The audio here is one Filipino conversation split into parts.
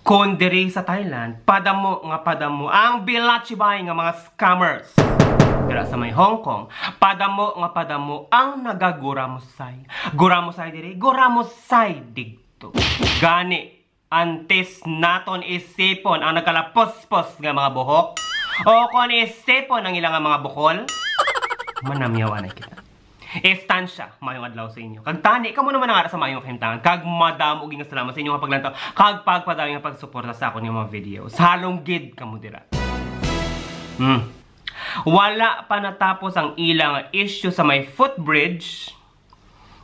Kung diri sa Thailand, padamo ang bilatsibay nga mga scammers. Dira sa may Hong Kong, padamo ang nagaguramosay. Guramosay diri, guramosay digto. Gani, antes naton isipon ang nagkalapos-pos nga mga buhok, o kung isipon ang ilang mga bukol, manamyawan na kita. Estansya, mayong adlaw sa inyo. Kag tani, kamo naman ang ara sa mayong kahimtangan. Kag madamo nga salamat sa inyo nga paglantaw. Kag pagpadayon nga pagsuporta sa akon nga mga videos. Halong gid kamo dira. Wala pa natapos ang ilang issue sa may footbridge.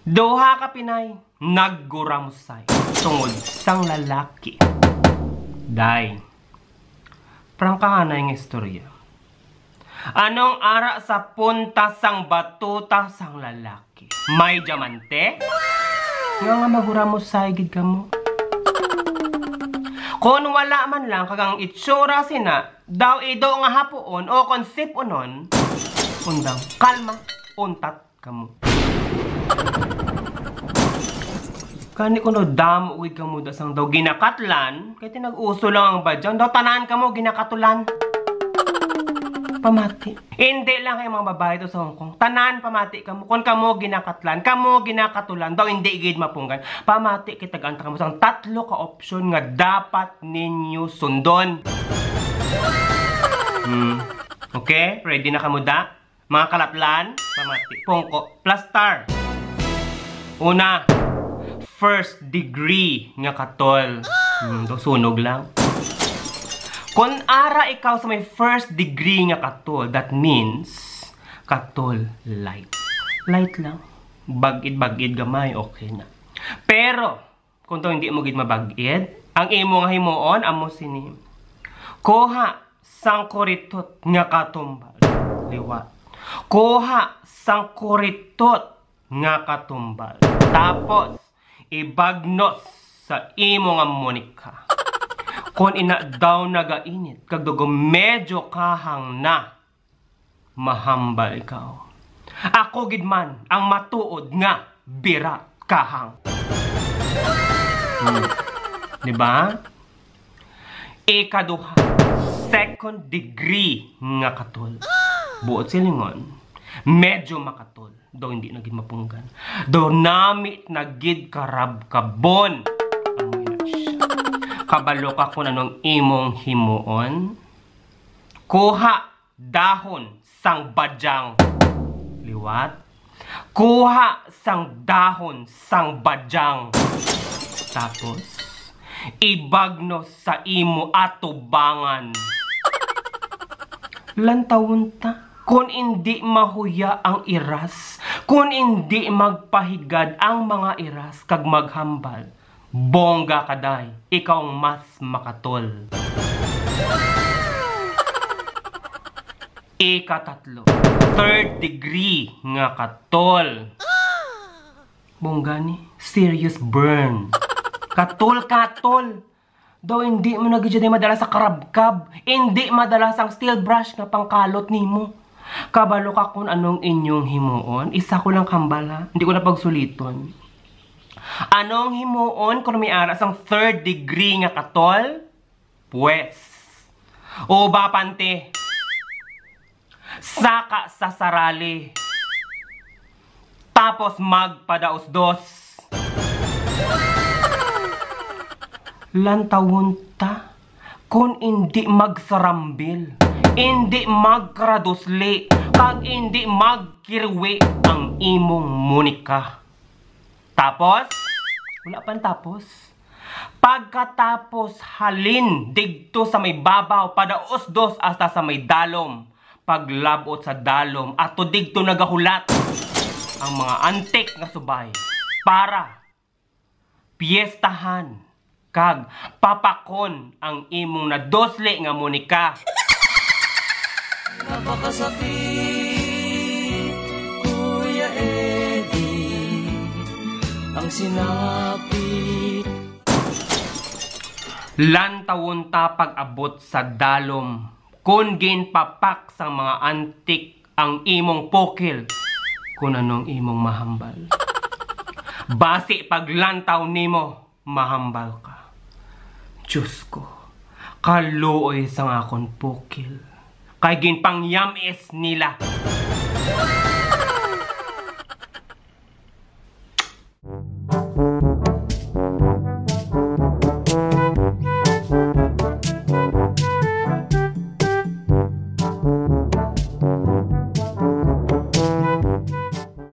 Duha ka Pinay nagguramsay tungod sang lalaki. Day. Prangkahan na yung istorya. Anong ara sa punta sang batuta sang lalaki? May diamante? Nga magguramsay gid kamo. Kung wala man lang kagang itsura sina, daw ido nga hapoon o konsep unon, undang kalma, untat kamo. Kani kuno damo uwid kamo da sang daw ginakatlan, kay tinag-uso lang ang badyan, daw tanan kamo ginakatulan. Pamati. Hindi lang kayo mga babae to sa Hong Kong. Tanan pamati kamo. Kung kamo ginakatlan, kamo ginakatulan, daw hindi gid mapunggan. Pamati kitag-anta kamo sang tatlo ka option nga dapat ninyo sundon. Okay? Ready na kamo da? Mga kalatlan, pamati. Pungko. Plastar. Una, first degree nga katol. Sunog lang. Kung ara ikaw sa may first degree nga katol, that means katol light. Light lang. Bagid-bagid gamay, okay na. Pero, kung to hindi mo gid mabagid, ang imo nga himuon, amo sini. Kuha sang kuritot nga katumbal. Liwat. Kuha sang kuritot nga katumbal. Tapos, ibagnos sa imo nga monika. Kung ina daw nagainit, kag dugo medyo kahang na, mahambal ikaw. Ako gid man ang matuod nga bira kahang. Diba? Ikaduha, second degree nga katol. Buot silingon, medyo makatol. Daw hindi naging mapunggan. Daw namit nagid karab kabon. Amoy na siya. Kabalo ka kung anong imong himuon. Kuha dahon sang badyang. Liwat. Kuha sang dahon sang badyang. Tapos, ibagnos sa imo atubangan. Lantawon ta. Kung hindi mahuya ang iras, kung hindi magpahigad ang mga iras kag maghambal, bongga kaday, ikaw mas makatol. Ikatatlo, third degree nga katol. Bongga ni, serious burn. Katol. Daw hindi mo nagigyan madala sa karabkab, hindi madala sang steel brush nga pangkalot nimo. Kabalo ka kung anong inyong himuon. Isa ko lang kambal ha. Hindi ko na pagsuliton. Anong himuon kung may aras ang third degree nga katol? Pues. Uba pante. Saka sa sarali. Tapos magpadaos-dos. Lantawon ta. Kung hindi magsarambil. Hindi magkradusli, kag hindi magkirwi ang imong monika. Tapos, wala pang tapos. Pagkatapos halin digto sa may babaw, padaos-dos hasta sa may dalom. Paglabot sa dalom, ato digto nagahulat ang mga antik nga subay para piyestahan kag papakon ang imong nadosli nga monika. Napakasakit, Kuya Eddie, ang sinapit. Lantawon ta pag-abot sa dalom, kung ginpapak sa mga antik ang imong pokil, kung anong imong mahambal. Basi paglantaw nimo, mahambal ka. Diyos ko, kaluoy sa akong pukil. Kay ginpangyamis nila.